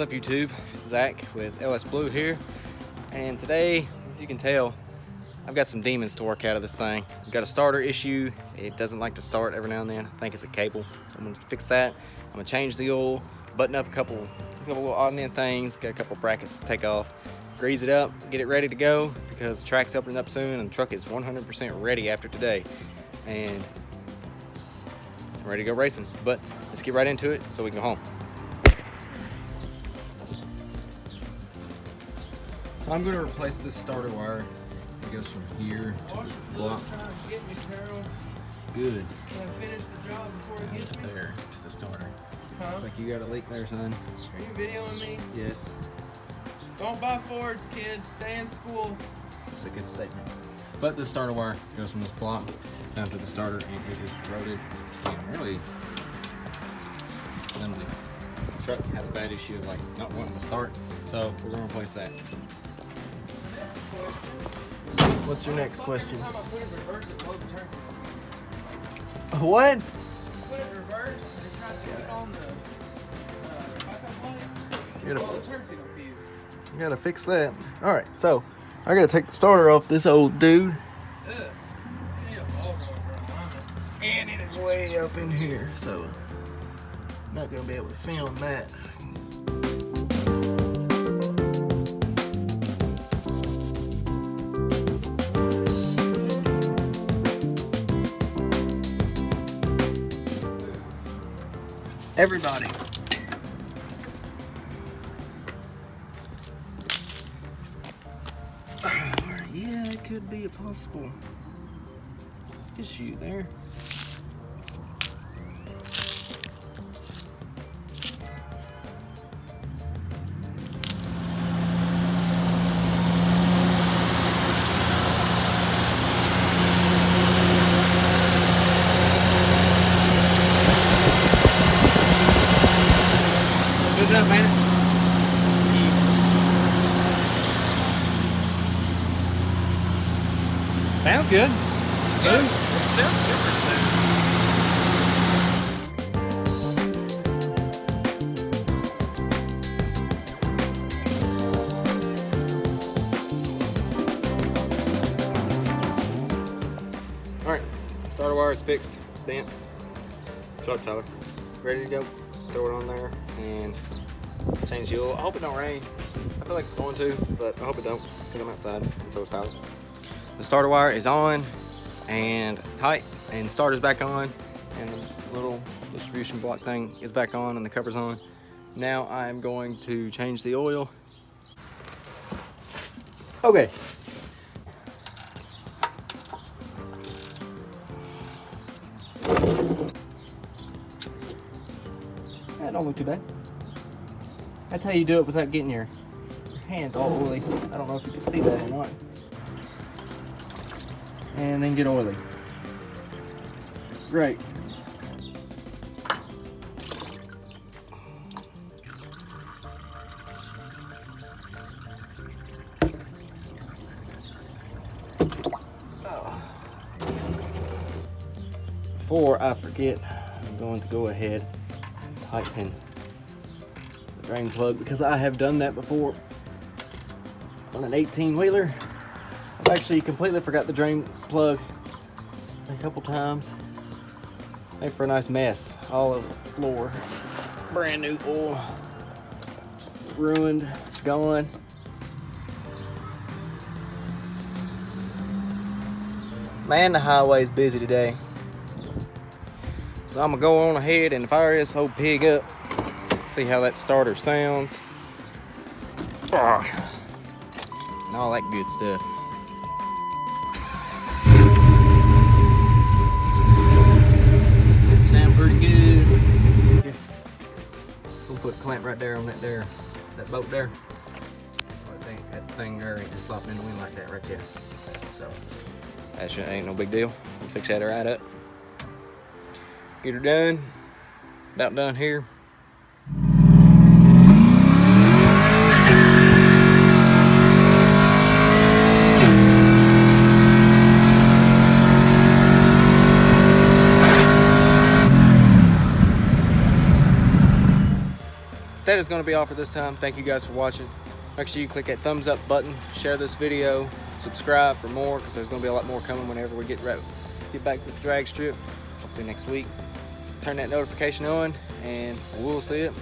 What's up YouTube? It's Zach with LS Blue here, and today, as you can tell, I've got some demons to work out of this thing. I've got a starter issue. It doesn't like to start every now and then. I think it's a cable. So I'm gonna fix that. I'm gonna change the oil, button up a couple little odd end things, get a couple brackets to take off, grease it up, get it ready to go because the track's opening up soon and the truck is 100% ready after today. And I'm ready to go racing. But let's get right into it so we can go home. So I'm going to replace this starter wire. It goes from here to this block. Good. Can I finish the job before it gets me? There, just a starter. Huh? Looks like you got a leak there, son. Are you videoing me? Yes. Don't buy Fords, kids. Stay in school. That's a good statement. But the starter wire goes from this block down to the starter, and it is corroded and really flimsy. The truck has a bad issue of like not wanting to start, so we're going to replace that. What's your next question? Every time I put it in reverse, it blows turns. What? Put it in reverse and it tries to get on the backup lights. You Blow the turn signal fuse. gotta fix that. All right, so I gotta take the starter off this old dude. Ugh. You need a ball roller, And it is way up in here, so I'm not gonna be able to film that. Everybody. Yeah, it could be a possible issue there. Good enough, man. Sounds good. Good. It sounds super smooth. All right, starter wire is fixed, bent, truck tire, ready to go. Throw it on there and change the oil. I hope it don't rain. I feel like it's going to, but I hope it don't because I'm outside and so is Tyler. The starter wire is on and tight, and the starter's back on, and the little distribution block thing is back on, and the cover's on. Now I'm going to change the oil. Okay. That don't look too bad. That's how you do it without getting your hands all oily. I don't know if you can see that or not. And then get oily. Great. Before I forget, I'm going to go ahead and tighten the drain plug because I have done that before on an 18-wheeler. I've actually completely forgot the drain plug a couple times. Made for a nice mess all over the floor. Brand new oil. Ruined, gone. Man, the highway's busy today. So I'm gonna go on ahead and fire this old pig up. See how that starter sounds. And all that good stuff. Sound pretty good. Yeah. We'll put a clamp right there on that boat there. That thing there ain't just flopping in the wind like that right there. So that shit ain't no big deal. We'll fix that right up. Get her done. About done here. that is going to be all for this time. Thank you guys for watching. Make sure you click that thumbs up button, share this video, subscribe for more, because there's going to be a lot more coming whenever we get back to the drag strip, hopefully next week. Turn that notification on, and we'll see it.